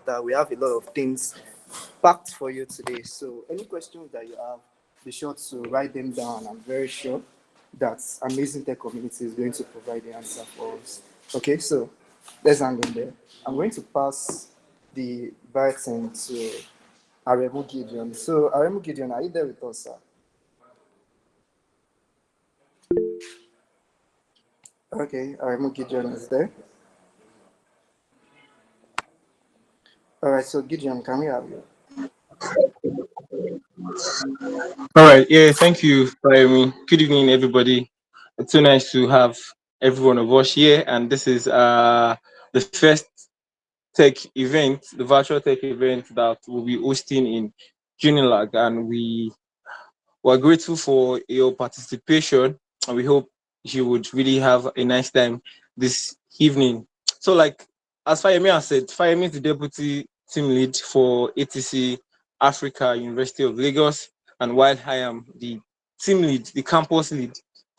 matter. We have a lot of things packed for you today. So any questions that you have, be sure to write them down. I'm very sure that Amazing Tech Community is going to provide the answer for us. Okay, so let's hang in there. I'm going to pass the baton to Aremu Gideon. So Aremu Gideon, are you there with us, sir? Okay, Aremu Gideon is there. All right, so Gideon, can we have you? All right. Yeah. Thank you, Fahimi. Good evening, everybody. It's so nice to have every one of us here, and this is the first tech event, the virtual tech event that we'll be hosting in Unilag, and we're grateful for your participation, and we hope you would really have a nice time this evening. So, like as Fayemi has said, Fayemi is the deputy team lead for ATC Africa, University of Lagos, and while I am the team lead, the campus lead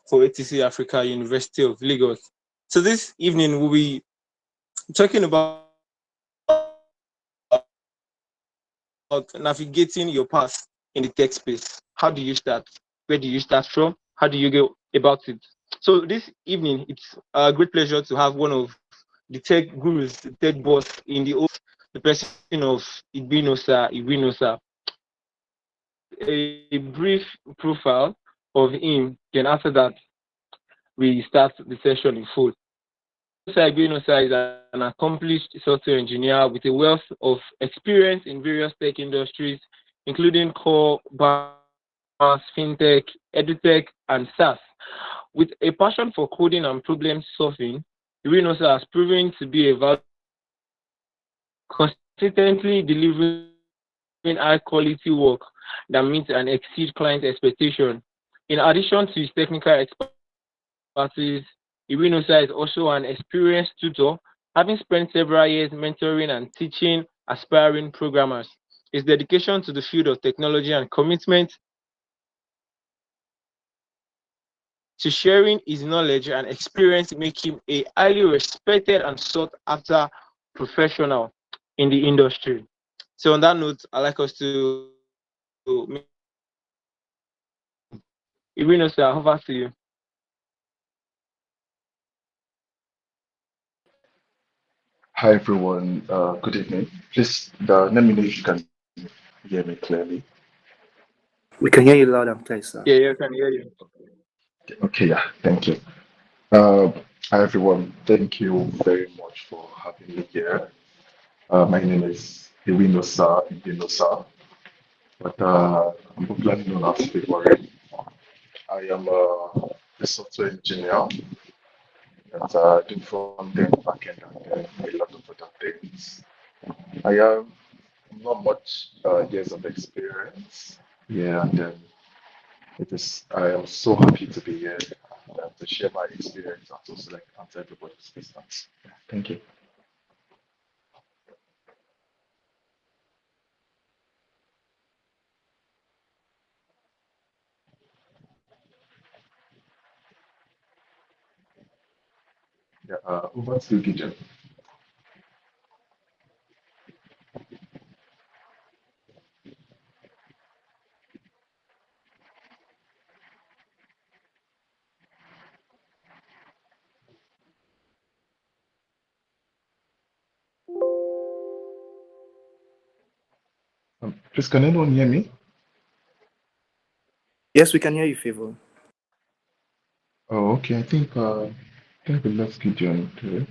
for ATC Africa, University of Lagos. So this evening we'll be talking about navigating your path in the tech space. How do you start? Where do you start from? How do you go about it? So this evening, it's a great pleasure to have one of the tech gurus, the tech boss in the whole world, the person of Igbinosa. So I'll give a brief profile of him. Then after that, we start the session in full. Igbinosa is an accomplished software engineer with a wealth of experience in various tech industries, including core, banks, fintech, edutech, and SaaS. With a passion for coding and problem solving, Igbinosa has proven to be a valuable contributor, consistently delivering high quality work that meets and exceeds client expectation. In addition to his technical expertise, Igbinosa is also an experienced tutor, having spent several years mentoring and teaching aspiring programmers. His dedication to the field of technology and commitment to sharing his knowledge and experience make him a highly respected and sought after professional in the industry. So on that note, I'd like us to make the session fun. So Igbinosa, over to you. Hi everyone, good evening. Please let me know if you can hear me clearly. We can hear you loud and clear, sir. Yeah, yeah, I can hear you. Okay, yeah, thank you. Uh, Hi everyone, thank you very much for having me here. My name is Igbinosa, but I'm popularly known as Favour. I am a software engineer that do front end, back end, and a lot of other things. I have not much years of experience. Yeah, and I am so happy to be here and to share my experience and also like answer everybody's questions. Yeah, thank you. Yeah, over to you, Gideon. Please, can anyone hear me? Yes, we can hear you, Favor. Oh, okay. I think we lost Gideon too.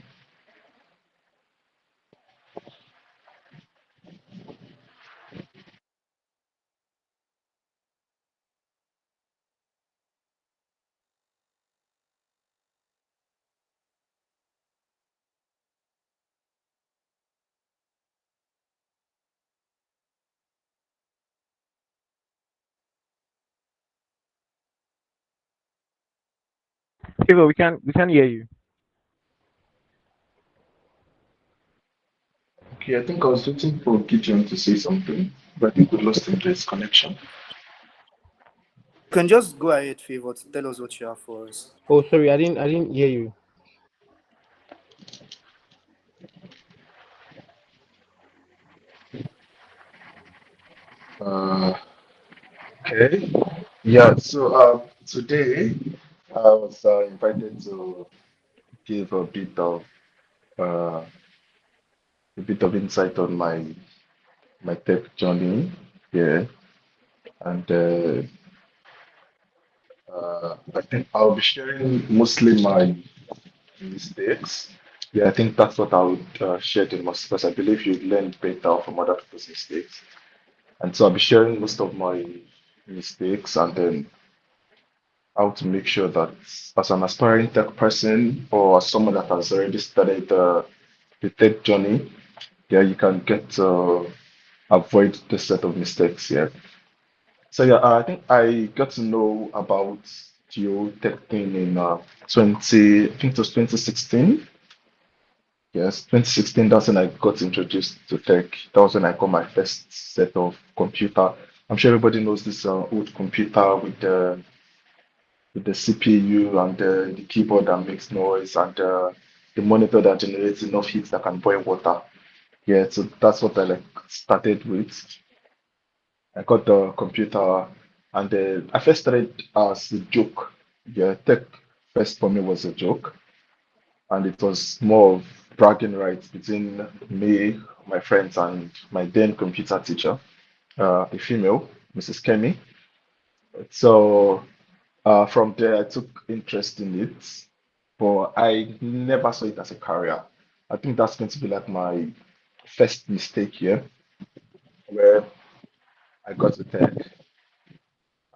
Favor, we can hear you. Okay, I think I was waiting for Gideon to say something, but I think we lost him to his connection. You can just go ahead, Favor, to tell us what you have for us. Oh, sorry, I didn't hear you. Uh, okay. Yeah. So today I was invited to give uh, a bit of insight on my tech journey. Yeah, and I think I'll be sharing mostly my mistakes. Yeah, I think that's what I would share the most because I believe you learn better from other people's mistakes. And so I'll be sharing most of my mistakes and then how to make sure that as an aspiring tech person or as someone that has already started the tech journey, yeah, you can get to avoid this set of mistakes. Yeah. So yeah, I think I got to know about geo tech thing in 20, I think it was 2016. Yes, 2016, that's when I got introduced to tech. That was when I got my first set of computer. I'm sure everybody knows this old computer with the CPU and the keyboard that makes noise and the monitor that generates enough heat that can boil water. Yeah, so that's what I like started with. I got the computer and I first started as a joke. Yeah, tech first for me was a joke. And it was more of bragging rights between me, my friends, and my then computer teacher, a female, Mrs. Kemi. So from there, I took interest in it, but I never saw it as a career. I think that's going to be like my first mistake here, where I got to tech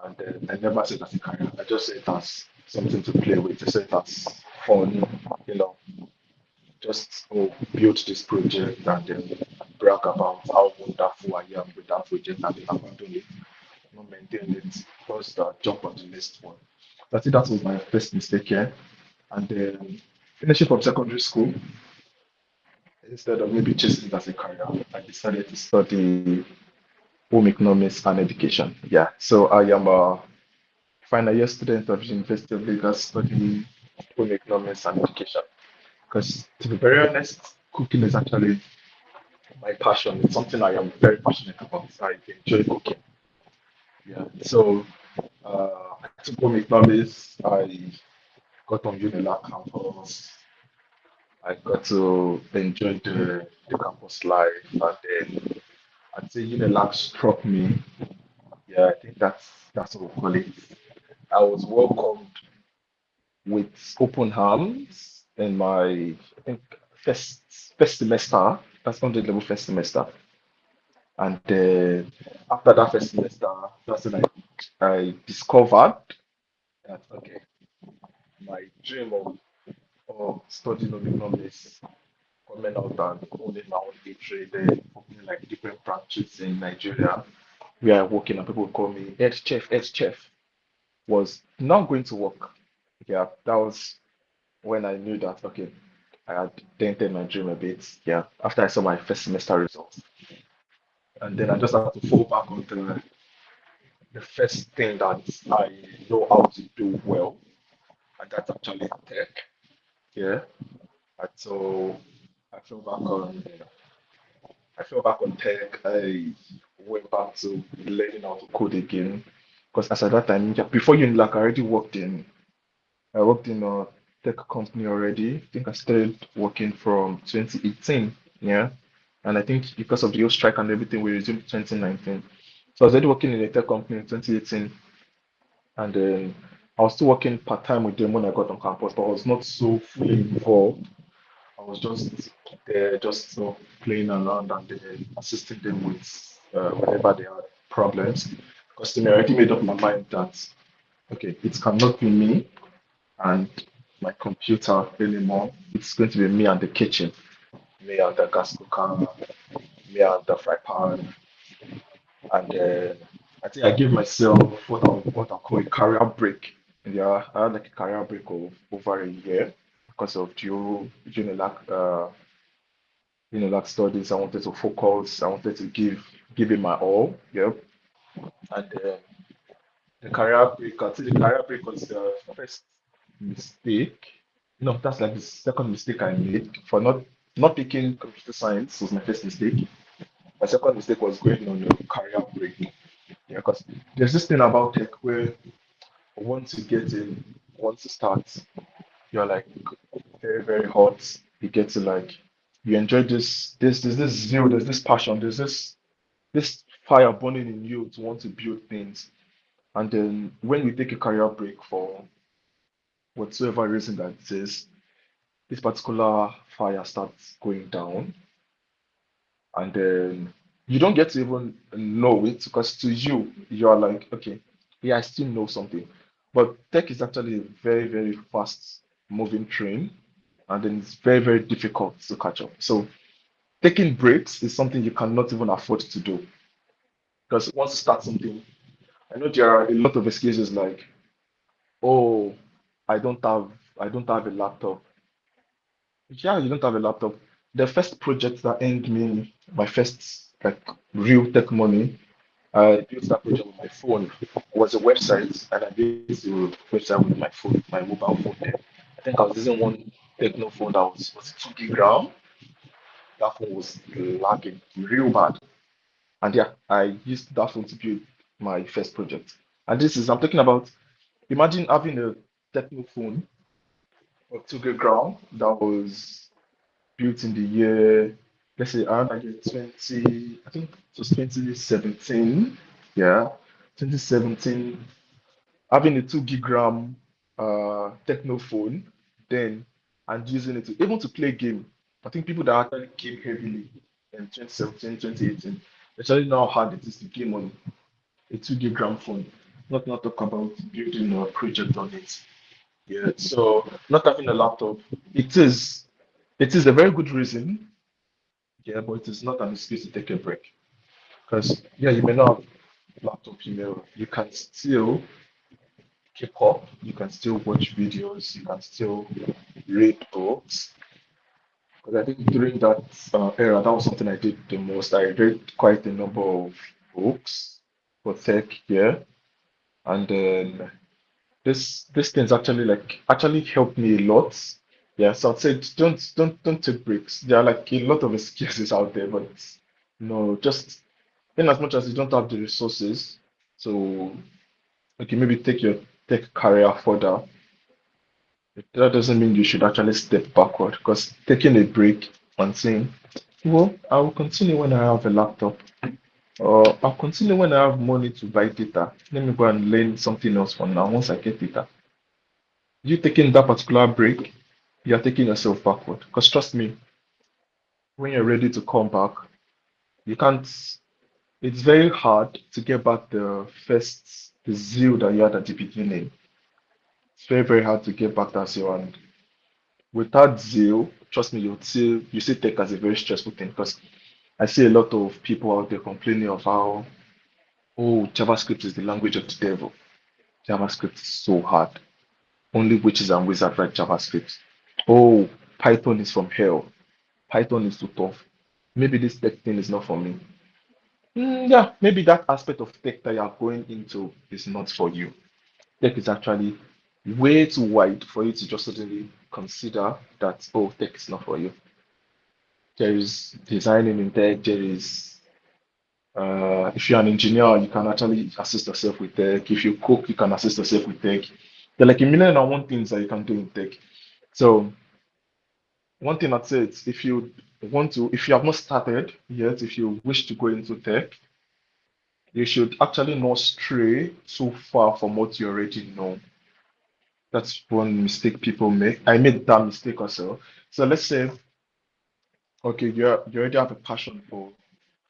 and I never saw it as a career. I just saw it as something to play with. I saw it as fun, you know, just build this project and then brag about how wonderful I am with that project and then abandon it, not maintain it, just jump on the next one. I think that was my first mistake here. And then finishing from secondary school, instead of maybe chasing it as a career, I decided to study home economics and education. Yeah, so I am a final year student of the University of Lagos studying home economics and education. Because to be very honest, cooking is actually my passion. It's something I am very passionate about. I enjoy cooking. Yeah. So I took home economics. I got on Unilag campus. I got to enjoy the campus life. And then I'd say Unilag struck me. Yeah, I think that's what we call it. I was welcomed with open arms in my I think first semester. That's under level first semester. And after that first semester, that's when I discovered that okay, my dream of studying economics, coming out and owning my own eatery, then opening like different branches in Nigeria where I work in and people would call me head chef, was not going to work. Yeah, that was when I knew that okay, I had dented my dream a bit. Yeah, after I saw my first semester results. And then I just had to fall back on the first thing that I know how to do well, and that's actually tech. Yeah. And so I fell back on I fell back on tech. I went back to learning how to code again. Because as at that time, yeah, before Unilag, I worked in a tech company already. I think I started working from 2018. Yeah. And I think because of the whole strike and everything, we resumed 2019. So I was already working in a tech company in 2018. And then I was still working part time with them when I got on campus, but I was not so fully involved. I was just there, just playing around and assisting them with whenever they had problems. Because to me, I already made up my mind that okay, it cannot be me and my computer anymore. It's going to be me and the kitchen, me and the gas cooker, me and the fry pan, and I think I gave myself what I call a career break. Yeah, I had like a career break of over a year because of Unilag studies. I wanted to focus. I wanted to give it my all. Yeah, and the career break. I think the career break was the first mistake. No, that's like the second mistake I made for not taking computer science was my first mistake. My second mistake was going on a career break. Yeah, because there's this thing about tech where once you get in, once you start, you're like very, very hot. You get to like you enjoy there's this zeal, there's this passion, there's this fire burning in you to want to build things. And then when we take a career break for whatsoever reason that it is, this particular fire starts going down, and then you don't get to even know it because to you, you are like, okay, yeah, I still know something. But tech is actually a very, very fast moving train, and then it's very, very difficult to catch up. So taking breaks is something you cannot even afford to do because once you start something, I know there are a lot of excuses like, oh, I don't have I don't have a laptop. Yeah, you don't have a laptop. The first project that earned me my first like real tech money, I built that project with my phone. It was a website, and I built the website with my phone, my mobile phone. There. I think I was using one techno phone that was it 2 gig RAM. That phone was lagging real bad, and yeah, I used that phone to build my first project. And this is I'm talking about. Imagine having a techno phone or 2 gig RAM that was built in the year, let's say around like 20, I think it was 2017. Yeah, 2017. Having a 2 gig RAM techno phone then and using it to, even to play game. I think people that actually game heavily in 2017, 2018, especially know how hard it is to game on a 2 gig RAM phone. Not talk about building a project on it. Yeah, so not having a laptop, it is it is a very good reason, yeah, but it is not an excuse to take a break. Because yeah, you may not have laptop, you can still keep up, you can still watch videos, you can still read books. Because I think during that era, that was something I did the most. I read quite a number of books for tech, yeah, and then this thing's actually actually helped me a lot. Yeah, so I'd say don't take breaks. There are like a lot of excuses out there, but no, just in as much as you don't have the resources, so okay, maybe take your tech career further. That doesn't mean you should actually step backward because taking a break and saying, well, I will continue when I have a laptop, or I'll continue when I have money to buy data. Let me go and learn something else for now once I get data. You taking that particular break, you're taking yourself backward. Because trust me, when you're ready to come back, you can't, it's very hard to get back the zeal that you had at the beginning. It's very, very hard to get back that zeal. And without zeal, trust me, you see tech as a very stressful thing because I see a lot of people out there complaining of how, oh, JavaScript is the language of the devil. JavaScript is so hard. Only witches and wizards write JavaScript. Oh, Python is from hell. Python is too tough. Maybe this tech thing is not for me. Yeah, maybe that aspect of tech that you're going into is not for you. Tech is actually way too wide for you to just suddenly consider that, oh, tech is not for you. There is designing in tech, there is if you're an engineer, you can actually assist yourself with tech. If you cook, you can assist yourself with tech. There are like a million and one things that you can do in tech. So one thing I'd say is if you have not started yet, if you wish to go into tech, you should actually not stray too far from what you already know. That's one mistake people make. I made that mistake also. So let's say, okay, you already have a passion for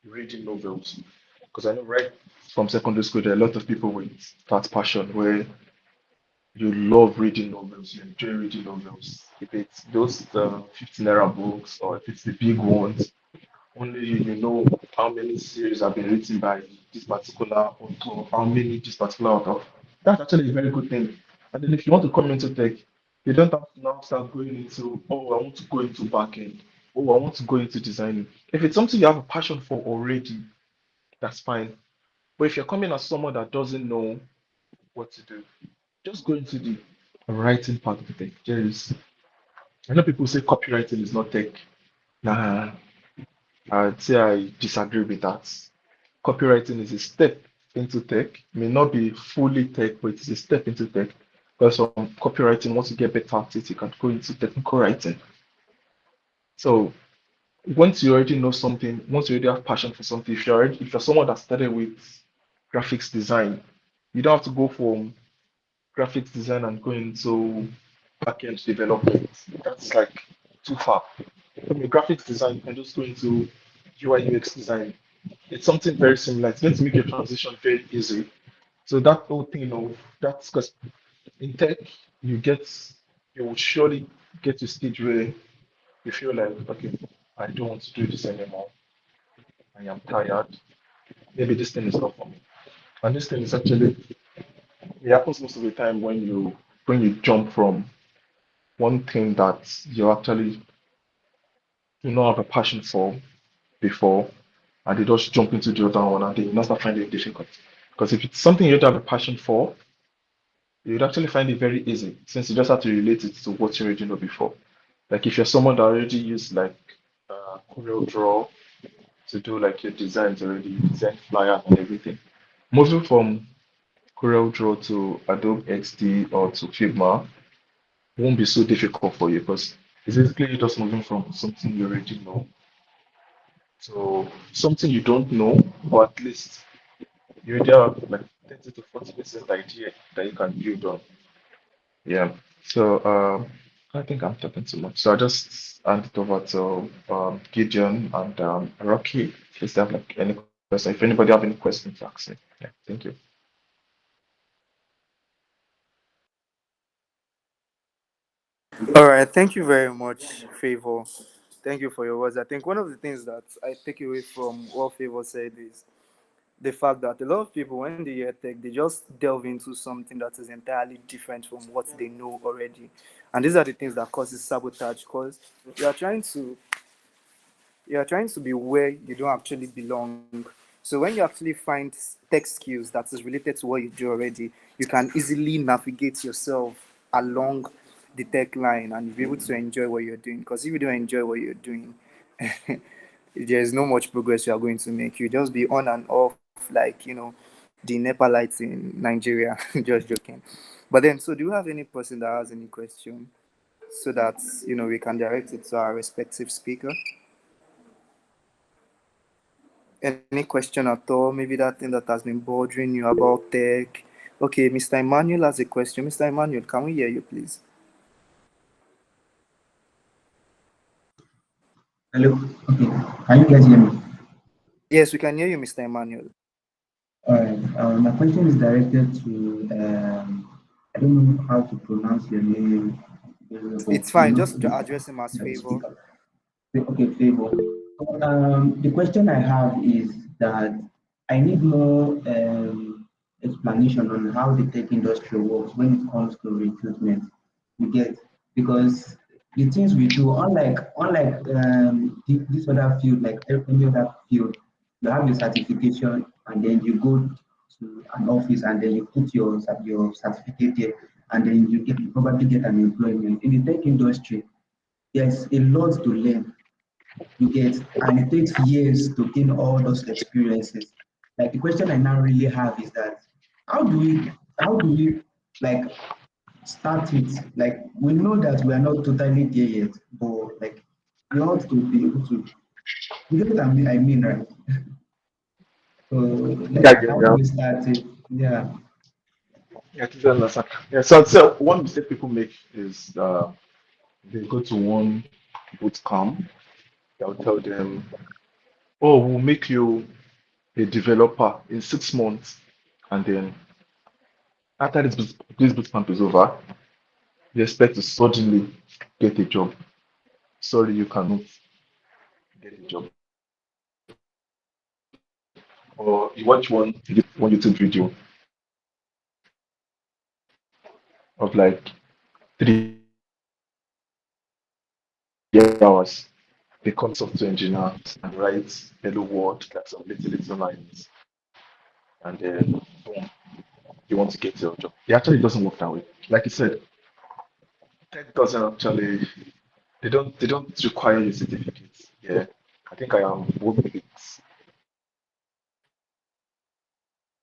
reading novels. Because I know right from secondary school, there are a lot of people with that passion where you love reading novels, you enjoy reading novels. If it's those 15 era books or if it's the big ones, only you know how many series have been written by this particular author, how many this particular author. That's actually a very good thing. And then if you want to come into tech, you don't have to now start going into, oh, I want to go into backend. Oh, I want to go into designing. If it's something you have a passion for already, that's fine. But if you're coming as someone that doesn't know what to do, just go into the writing part of the tech. I know people say copywriting is not tech. Nah, I'd say I disagree with that. Copywriting is a step into tech, may not be fully tech, but it's a step into tech. Because from copywriting, once you get better at it, you can go into technical writing. So once you already know something, once you already have passion for something, if you're someone that started with graphics design, you don't have to go from graphics design and go into backend development. That's like too far. From a graphics design, you can just go into UI UX design. It's something very similar. It's going to make your transition very easy. So that whole thing of that's because in tech, you get you will surely get to a stage where you feel like, okay, I don't want to do this anymore. I am tired. Maybe this thing is not for me. And this thing is actually it happens most of the time when you jump from one thing that you actually do not have a passion for before, and they just jump into the other one and they not start finding it difficult. Because if it's something you don't have a passion for, you'd actually find it very easy since you just have to relate it to what you already know before. Like if you're someone that already used like Corel Draw to do like your designs already, you design flyers and everything. Moving from Corel Draw to Adobe XD or to Figma won't be so difficult for you because it's basically just moving from something you already know to something you don't know, but at least you already have like 30 to 40% idea that you can build on. Yeah. So I think I'm talking too much. So I'll just hand it over to Gideon and Rocky. Please have like any question. If anybody have any questions, ask me. Yeah. Thank you. All right, thank you very much, Favor. Thank you for your words. I think one of the things that I take away from what Favor said is the fact that a lot of people, when they hear tech, they just delve into something that is entirely different from what they know already, and these are the things that causes sabotage. Because you are trying to you're trying to be where you don't actually belong. So when you actually find tech skills that is related to what you do already, you can easily navigate yourself along the tech line and be able to enjoy what you're doing. Because if you don't enjoy what you're doing, there's no much progress you are going to make. You just be on and off like the Nepalites in Nigeria. Just joking. But then, so do you have any person that has any question so that we can direct it to our respective speaker? Any question at all? Maybe that thing that has been bothering you about tech. Okay, Mr. Emmanuel has a question. Mr. Emmanuel, can we hear you, please? Hello. Okay. Can you guys hear me? Yes, we can hear you, Mr. Emmanuel. All right. My question is directed to I don't know how to pronounce your name, but It's you fine. know Just address him as the Favor. speaker. Okay, Favor. The question I have is that I need more explanation on how the tech industry works when it comes to recruitment. You get because the things we do, unlike this other field, like any other field, you have your certification and then you go to an office and then you put your certificate there and then you probably get an employment. In the tech industry, there's a lot to learn you get, and it takes years to gain all those experiences. Like the question I now really have is that how do we how do we like start it? Like we know that we are not totally there yet, but like we ought to be able to you get what I mean, right? So Yeah, like yeah, how do yeah. we start it? Yeah. Yeah, to understand. Yeah, so one mistake people make is they go to one boot camp. They'll tell them, "Oh, we'll make you a developer in 6 months," and then after this boot camp is over, you expect to suddenly get a job. Sorry, you cannot get a job. Or you watch one YouTube video of like 3 hours. They come software engineer and write hello world, like some little lines, and then boom, you want to get your job. It actually doesn't work that way. Like you said, tech doesn't actually they don't require your certificates. Yeah. I think I am working with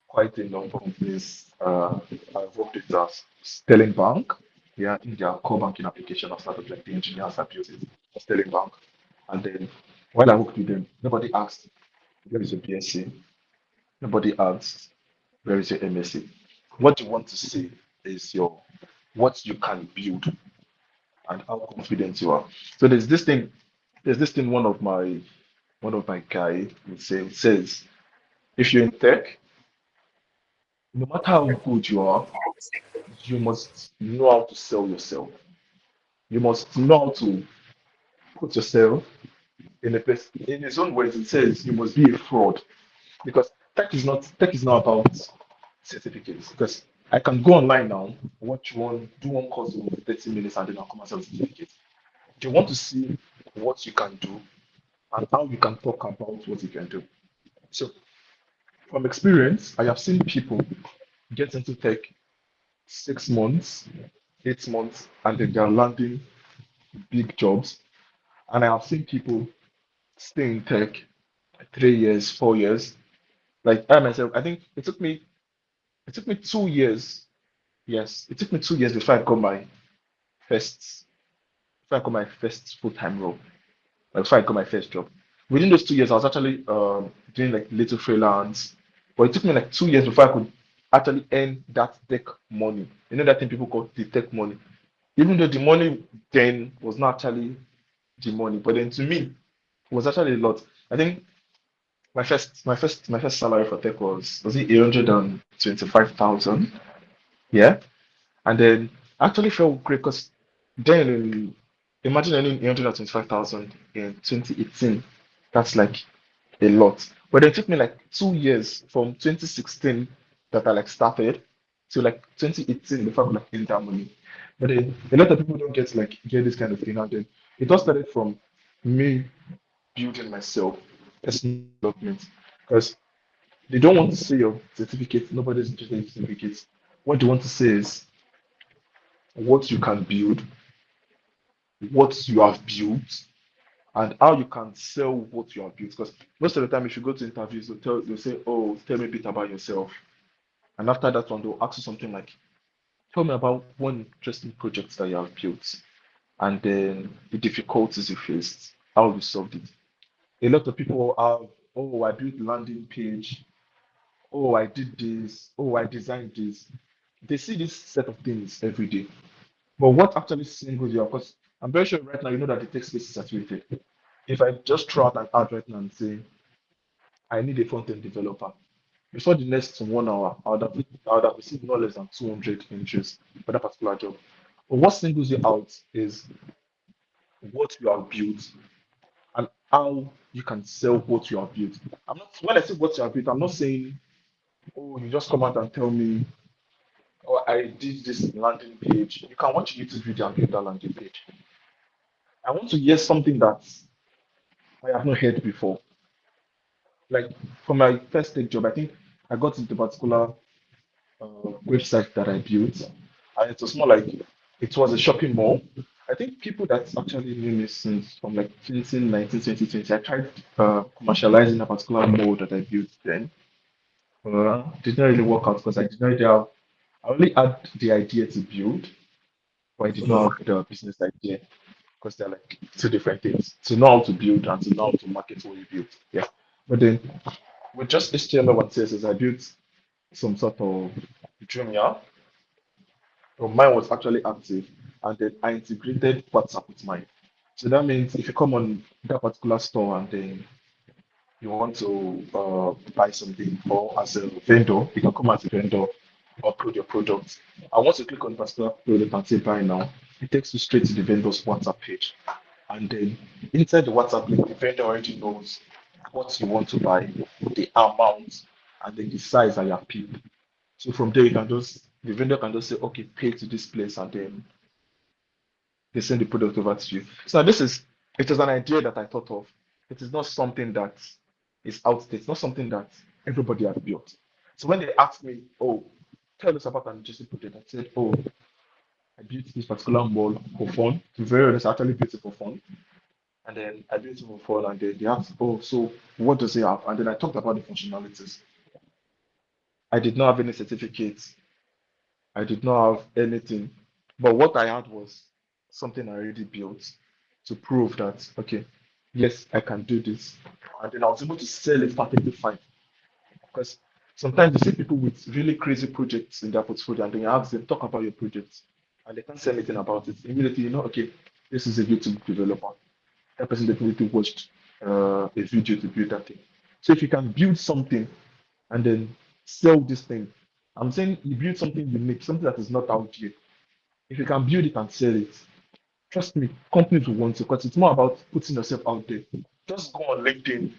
quite a number of companies. I've worked with Sterling Bank. Yeah, in their core banking application, I started like the engineers that built it for Sterling Bank. And then while I worked with them, nobody asked where is your BSc? Nobody asked where is your MSc? What you want to see is your what you can build and how confident you are. So there's this thing one of my guy would say says if you're in tech, no matter how good you are, you must know how to sell yourself. You must know how to put yourself in a place. In his own words, it says you must be a fraud because tech is not about certificates. Because I can go online now, watch one, do one course of 30 minutes, and then I'll come and sell a certificate. They want to see what you can do and how you can talk about what you can do. So, from experience, I have seen people get into tech 6 months, 8 months, and then they're landing big jobs. And I have seen people stay in tech 3 years, 4 years. Like I myself, I think it took me 2 years. Yes, it took me 2 years first before I got my first full-time role. Like before I got my first job. Within those 2 years, I was actually doing like little freelance, but it took me like 2 years before I could actually earn that tech money. You know that thing people call the tech money. Even though the money then was not actually the money, but then to me it was actually a lot. I think my first salary for tech was it 125,000? Yeah, and then I actually felt great because then imagine earning 125,000 in 2018. That's like a lot. But it took me like 2 years from 2016 that I like started to like 2018 before I could like earn that money. But then a lot of people don't get this kind of thing. And then it all started from me building myself, personal development. Because they don't want to see your certificate. Nobody's interested in certificates. What they want to see is what you can build, what you have built, and how you can sell what you have built. Because most of the time, if you go to interviews, they'll say, "Oh, tell me a bit about yourself." And after that one, they'll ask you something like, "Tell me about one interesting project that you have built, and then the difficulties you faced, how you solved it." A lot of people have, "Oh, I built landing page. Oh, I did this. Oh, I designed this." They see this set of things every day. But what actually singles you out? Because I'm very sure right now you know that the text space is saturated. If I just throw out an ad right now and say, I need a front-end developer, before the next 1 hour, I would have received no less than 200 entries for that particular job. But what singles you out is what you have built and how you can sell what you have built. I'm not when I say what you have built, I'm not saying, oh, you just come out and tell me, oh, I did this landing page. You can watch a YouTube video and build that landing page. I want to hear something that I have not heard before. Like for my first tech job, I think I got into a particular website that I built, and it was more like it was a shopping mall. I think people that actually knew me since from like 2019, 2020, I tried commercializing a particular mall that I built then. Did not really work out because I did not really have, I only had the idea to build, but I did not have the business idea because they're like two different things. To know how to build and to know how to market what you build. Yeah. But then with just HTML and CSS, I built some sort of Jumia. So mine was actually active, and then I integrated WhatsApp with mine. So that means if you come on that particular store and then you want to buy something, or as a vendor, you can come as a vendor, upload your product. And once you click on particular product and say buy now, it takes you straight to the vendor's WhatsApp page. And then inside the WhatsApp link, the vendor already knows what you want to buy, the amount, and then the size that you have picked. So from there, the vendor can just say, okay, pay to this place, and then they send the product over to you. So it is an idea that I thought of. It is not something that is outdated. It's not something that everybody has built. So when they ask me, oh, tell us about an interesting project, I said, oh, I built this particular mall for fun. To be very honest, I actually built it for fun. And then I didn't move forward, and then they asked, oh, so what does it have? And then I talked about the functionalities. I did not have any certificates. I did not have anything. But what I had was something I already built to prove that, okay, yes, I can do this. And then I was able to sell it perfectly fine. Because sometimes you see people with really crazy projects in their portfolio, and then you ask them, talk about your projects, and they can't say anything about it. Immediately, you know, okay, this is a YouTube developer. That person definitely watched a video to build that thing. So if you can build something and then sell this thing, I'm saying you build something unique, something that is not out there. If you can build it and sell it, trust me, companies will want to because it's more about putting yourself out there. Just go on LinkedIn,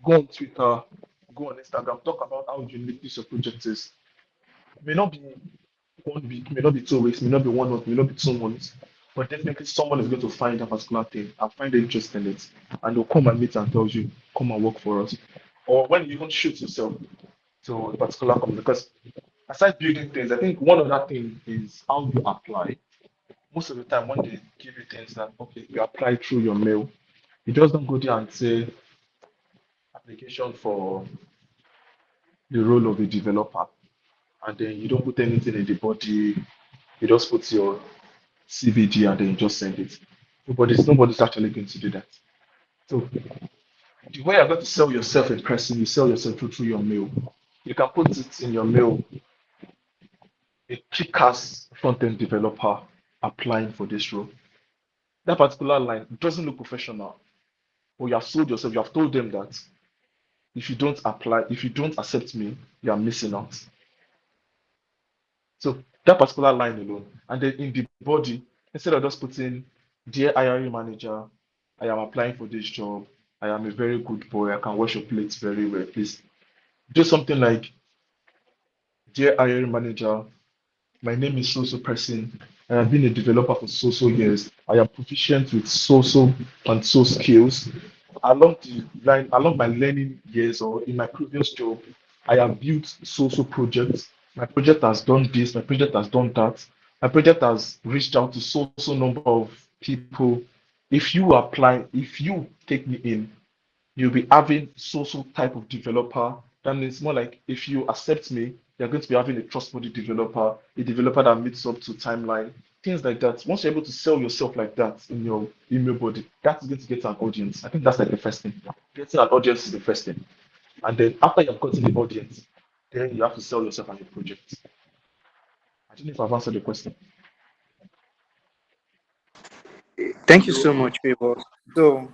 go on Twitter, go on Instagram, talk about how unique this your project is. It may not be 1 week, may not be 2 weeks, may not be 1 month, may not be 2 months, but definitely someone is going to find that particular thing and find the interest in it, and they'll come and meet and tell you, come and work for us. Or when you even shoot yourself to a particular company, because aside building things, I think one other thing is how you apply. Most of the time, when they give you things that okay, you apply through your mail, you just don't go there and say application for the role of a developer, and then you don't put anything in the body. You just put your CVD and then you just send it. Nobody's actually going to do that. So the way you're going to sell yourself in person, you sell yourself through your mail. You can put it in your mail, a kick-ass front-end developer applying for this role. That particular line doesn't look professional, but you have sold yourself. You have told them that if you don't apply, if you don't accept me, you are missing out. So that particular line alone, and then in the body, instead of just putting, "Dear hiring manager, I am applying for this job. I am a very good boy. I can wash your plates very well. Please do something like, dear hiring manager, my name is so so person. I have been a developer for so so years. I am proficient with so so and so skills. Along the line, along my learning years or in my previous job, I have built so so projects. My project has done this, my project has done that. My project has reached out to so so number of people. If you apply, if you take me in, you'll be having so type of developer. That means more like if you accept me, you're going to be having a trustworthy developer, a developer that meets up to timeline, things like that. Once you're able to sell yourself like that in your email body, that's going to get an audience. I think that's like the first thing. Getting an audience is the first thing. And then after you've gotten the audience, then you have to sell yourself and your project. I don't know if I've answered the question. Thank you so much, Favour. So,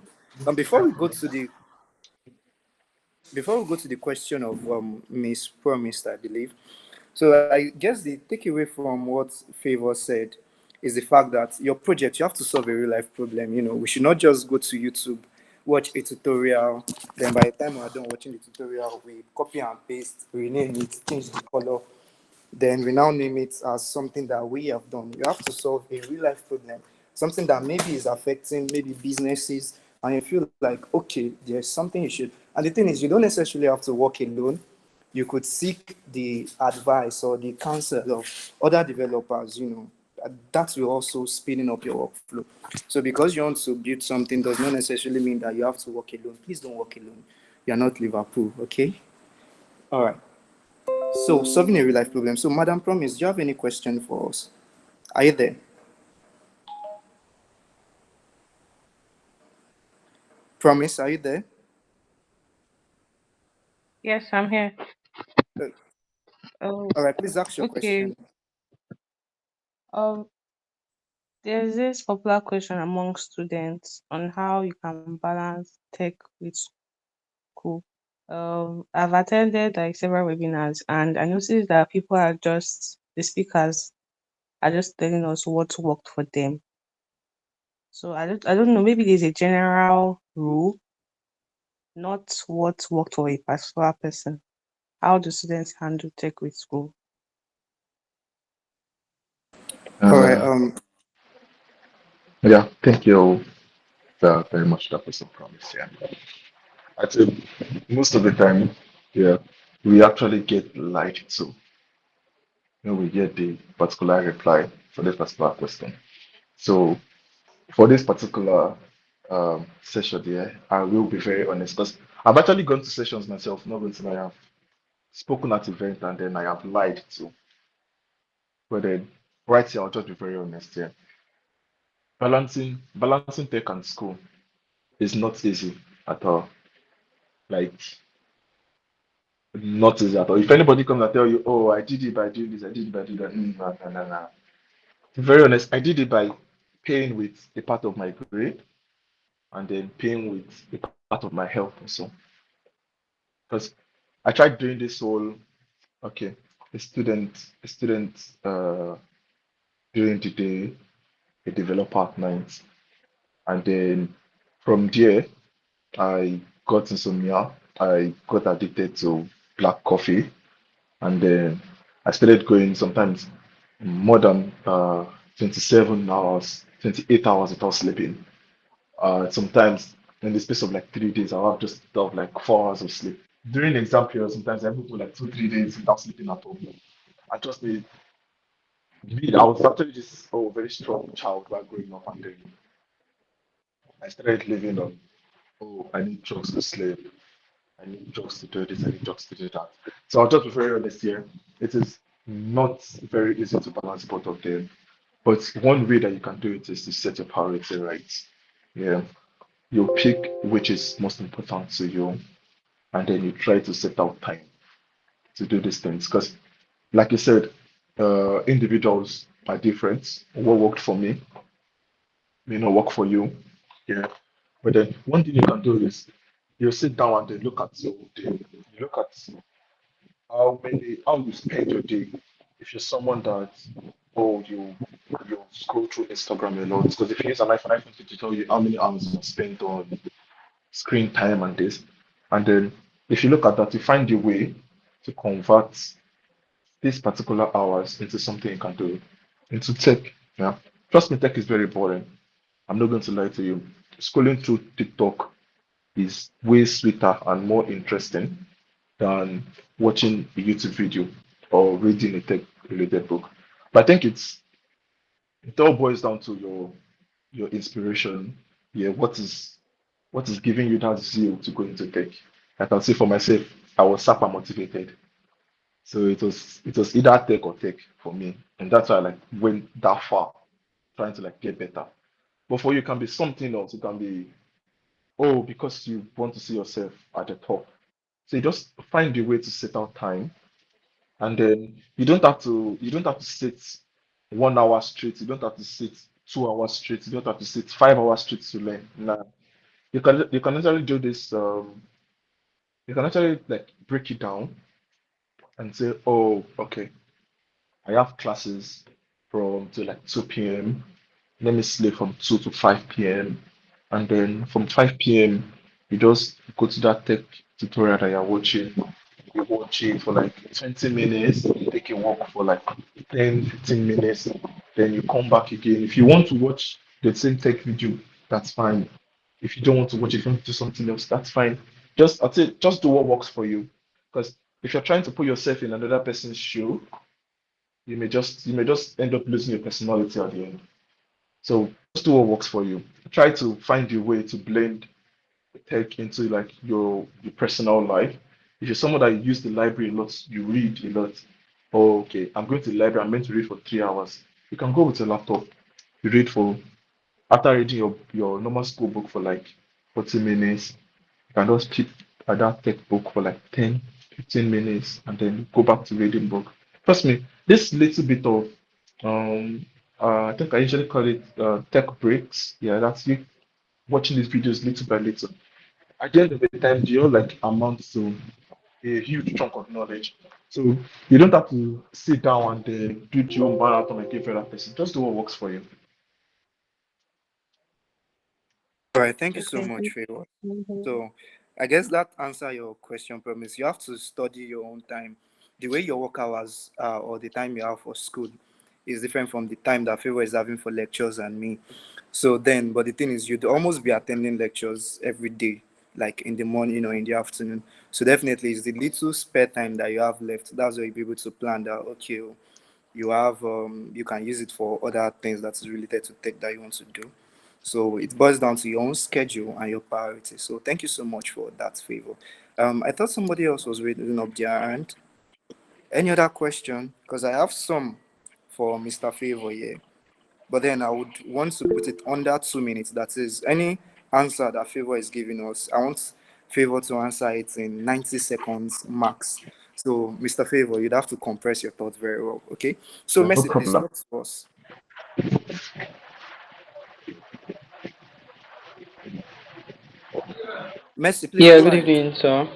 before we go to the question of Miss Promised, I believe. So I guess the takeaway from what Favour said is the fact that your project, you have to solve a real life problem. You know, we should not just go to YouTube, watch a tutorial, then by the time we're done watching the tutorial, we copy and paste, rename it, change the color, then we now name it as something that we have done. You have to solve a real life problem, something that maybe is affecting maybe businesses, and you feel like, okay, there's something you should. And the thing is, you don't necessarily have to work alone. You could seek the advice or the counsel of other developers, you know. That will also speeding up your workflow. So because you want to build something does not necessarily mean that you have to work alone. Please don't work alone. You're not Liverpool, okay? All right. So, solving a real life problem. So, Madam Promise, do you have any question for us? Are you there? Promise, are you there? Yes, I'm here. Uh, Oh, all right, please ask your okay. question. Um, there's this popular question among students on how you can balance tech with school. I've attended like several webinars, and I noticed that people are just the speakers are just telling us what worked for them. So I don't know. Maybe there's a general rule, not what worked for a particular person. How do students handle tech with school? All right. Uh, yeah, thank you very much. That was a promise. Yeah. I think most of the time, yeah, we actually get lied to when we get the particular reply for this particular question. So for this particular session there. I will be very honest because I've actually gone to sessions myself, not going to lie. I've spoken at event and then I have lied too. But then right here, I'll just be very honest here. Balancing tech and school is not easy at all. Like not easy at all. If anybody comes and tell you, oh, I did it by doing this, I did it by doing that, no, no, no, no. To be very honest, I did it by paying with a part of my grade and then paying with a part of my health also. Because I tried doing this whole okay, a student during the day, a developer at night, and then from there I got insomnia. I got addicted to black coffee, and then I started going sometimes more than 27 hours, 28 hours without sleeping. Sometimes in the space of like 3 days, I'll have just have like 4 hours of sleep. During exam period, sometimes I would go like 2, 3 days without sleeping at all. I just need me. I was actually this very strong child while growing up, and then I started living on I need drugs to sleep. I need drugs to do this. I need drugs to do that. So I'll just be very honest here. It is not very easy to balance both of them. But one way that you can do it is to set your priority right. Yeah, you pick which is most important to you, and then you try to set out time to do these things. Because, like you said, individuals are different. What worked for me may not work for you. Yeah. But then one thing you can do is you sit down and then look at your day. You look at how you spend your day. If you're someone that you scroll through Instagram a lot, because if you use an iPhone to tell you how many hours you spent on screen time and this, and then if you look at that, you find a way to convert these particular hours into something you can do, into tech. Yeah. Trust me, tech is very boring. I'm not going to lie to you. Scrolling through TikTok is way sweeter and more interesting than watching a YouTube video or reading a tech related book. But I think it all boils down to your inspiration. Yeah, what is giving you that zeal to go into tech? I can say for myself, I was super motivated. So it was either tech or tech for me. And that's why I like went that far trying to like get better. But for you, it can be something else. It can be, oh, because you want to see yourself at the top. So you just find a way to set out time, and then you don't have to sit 1 hour straight. You don't have to sit 2 hours straight. You don't have to sit 5 hours straight to learn. Nah, you can actually do this. You can actually like break it down and say, oh, okay, I have classes from to like 2 p.m. Let me sleep from 2 to 5 p.m. And then from 5 p.m., you just go to that tech tutorial that you're watching. You watch it for like 20 minutes, you take a walk for like 10, 15 minutes, then you come back again. If you want to watch the same tech video, that's fine. If you don't want to watch it, if you want to do something else, that's fine. I'd say just do what works for you. Because if you're trying to put yourself in another person's shoe, you may just end up losing your personality at the end. So just do what works for you. Try to find your way to blend tech into like your personal life. If you're someone that use the library a lot, you read a lot. Oh, okay, I'm going to the library. I'm meant to read for 3 hours. You can go with a laptop. You read for after reading your normal school book for like 40 minutes. You can just keep at that tech book for like 10, 15 minutes and then go back to reading book. Trust me, this little bit of um I think I usually call it tech breaks. Yeah, that's you watching these videos little by little. At the end of the time, they all like amount to a huge chunk of knowledge. So you don't have to sit down and do your own marathon like every other person. Just do what works for you. All right, thank you so Okay. much, Favor. Mhm. So, I guess that answer your question, promise. You have to study your own time. The way your work hours or the time you have for school is different from the time that Favor is having for lectures and me. So then, but the thing is, you'd almost be attending lectures every day, like in the morning or in the afternoon. So definitely, it's the little spare time that you have left. That's where you'll be able to plan that. Okay, you have you can use it for other things that is related to tech that you want to do. So it boils down to your own schedule and your priorities. So thank you so much for that, Favor. I thought somebody else was raising up their hand. Any other question? Because I have some for Mr. Favor here. But then I would want to put it under 2 minutes. That is, any answer that Favor is giving us, I want Favor to answer it in 90 seconds max. So, Mr. Favor, you'd have to compress your thoughts very well. Okay. So, Yeah, no Messi, please problem. talk to us. Messi, please Yeah, go good ahead. evening, sir.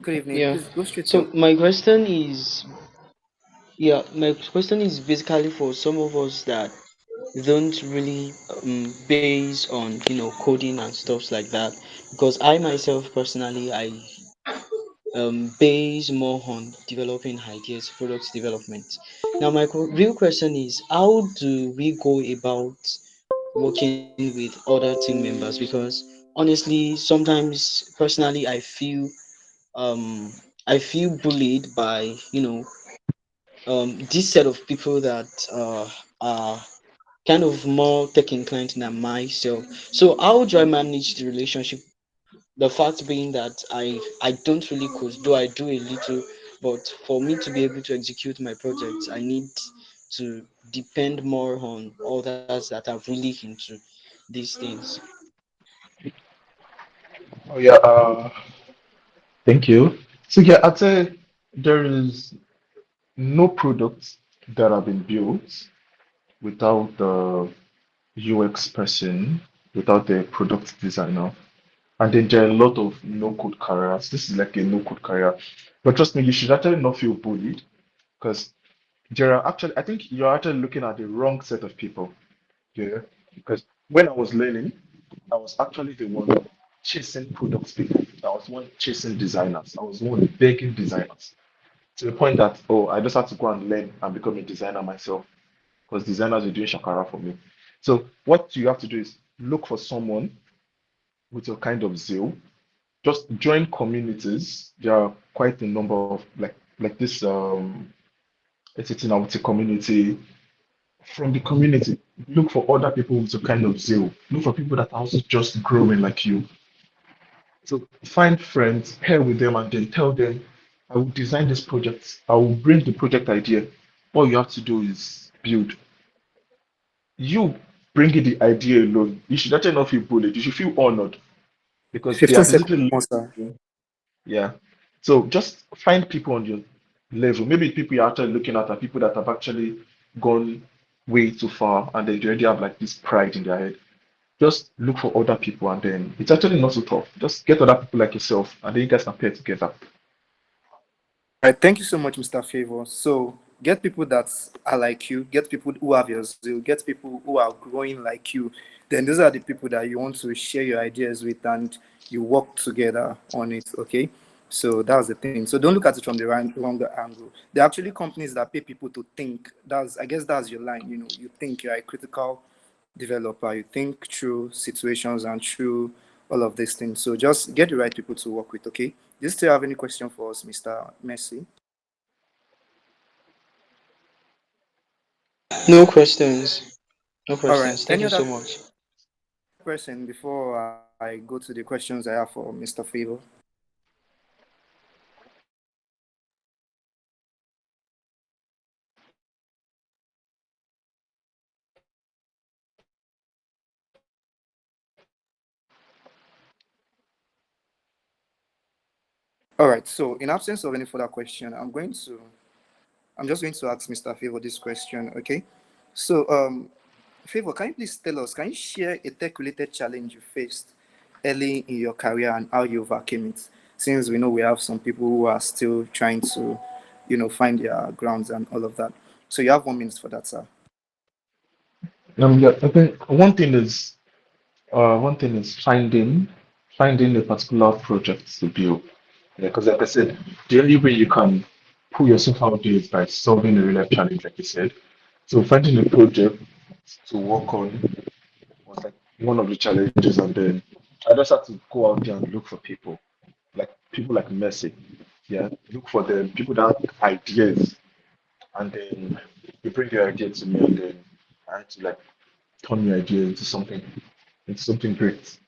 Good evening. Yeah. Please go straight to So your. my question is basically for some of us that don't really base on coding and stuff like that. Because I myself personally, I base more on developing ideas, product development. Now, my real question is, how do we go about working with other team members? Because honestly, sometimes personally, um I feel bullied by this set of people that are kind of more tech inclined than myself. So how do I manage the relationship? The fact being that I don't really code, though I do a little, but for me to be able to execute my projects, I need to depend more on others that are really into these things. Oh yeah, thank you. So yeah, I'd say there is no product that have been built without the UX person, without the product designer. And then there are a lot of no-code careers. This is like a no-code career. But trust me, you should actually not feel bullied because there are actually, I think you're actually looking at the wrong set of people. Yeah. Because when I was learning, I was actually the one chasing products people. I was one chasing designers. I was one begging designers to the point that, oh, I just had to go and learn and become a designer myself because designers were doing shakara for me. So what you have to do is look for someone with your kind of zeal. Just join communities. There are quite a number of like this it's an IT community. From the community, look for other people with your kind of zeal. Look for people that are also just growing like you. So find friends, pair with them, and then tell them, I will design this project. I will bring the project idea. All you have to do is build. You bringing the idea alone, you should actually not feel bullied. You should feel honored because they 15 are seconds basically more, sir. yeah. So just find people on your level. Maybe people you're actually looking at are people that have actually gone way too far and they already have like this pride in their head. Just look for other people and then it's actually not so tough. Just get other people like yourself and then you guys can pair together. All right, thank you so much, Mr. Favor. So get people that are like you, get people who have your zeal, get people who are growing like you. Then those are the people that you want to share your ideas with and you work together on it. Okay. So that's the thing. So don't look at it from the wrong angle. There are actually companies that pay people to think. That's I guess that's your line. You think you're a critical developer. You think through situations and through all of these things. So just get the right people to work with. Okay. Do you still have any question for us, Mr. Messi? No questions. No All right. questions. Thank Any you so other much. person before I go to the questions I have for Mr. Favor? All right. So, in absence of any further question, I'm just going to ask Mr. Favor this question. Okay. So, Favor, can you please tell us? Can you share a tech-related challenge you faced early in your career and how you overcame it? Since we know we have some people who are still trying to, find their grounds and all of that. So you have 1 minute for that, sir. Yeah, I think one thing is finding a particular project to build. Yeah, because like I said, the only way you can pull yourself out there is by solving a real life challenge, like you said. So finding a project to work on was like one of the challenges, and then I just had to go out there and look for people like Messi. Yeah, look for them, people that have ideas, and then you bring your idea to me, and then I had to like turn your idea into something great.